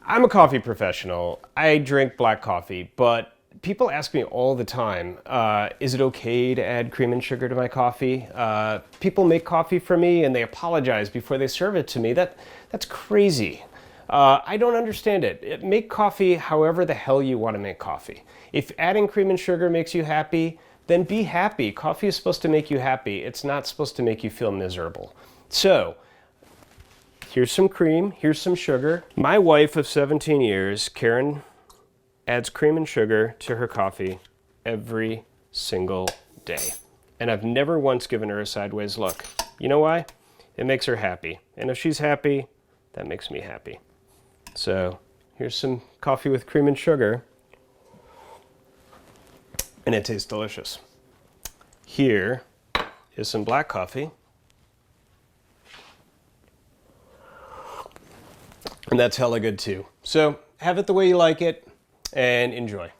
I'm a coffee professional. I drink black coffee, but people ask me all the time, is it okay to add cream and sugar to my coffee? People make coffee for me and they apologize before they serve it to me. That's crazy. I don't understand it. Make coffee however the hell you want to make coffee. If adding cream and sugar makes you happy, then be happy. Coffee is supposed to make you happy. It's not supposed to make you feel miserable. So, here's some cream, here's some sugar. My wife of 17 years, Karen, adds cream and sugar to her coffee every single day. And I've never once given her a sideways look. You know why? It makes her happy. And if she's happy, that makes me happy. So here's some coffee with cream and sugar. And it tastes delicious. Here is some black coffee. And that's hella good too. So have it the way you like it and enjoy.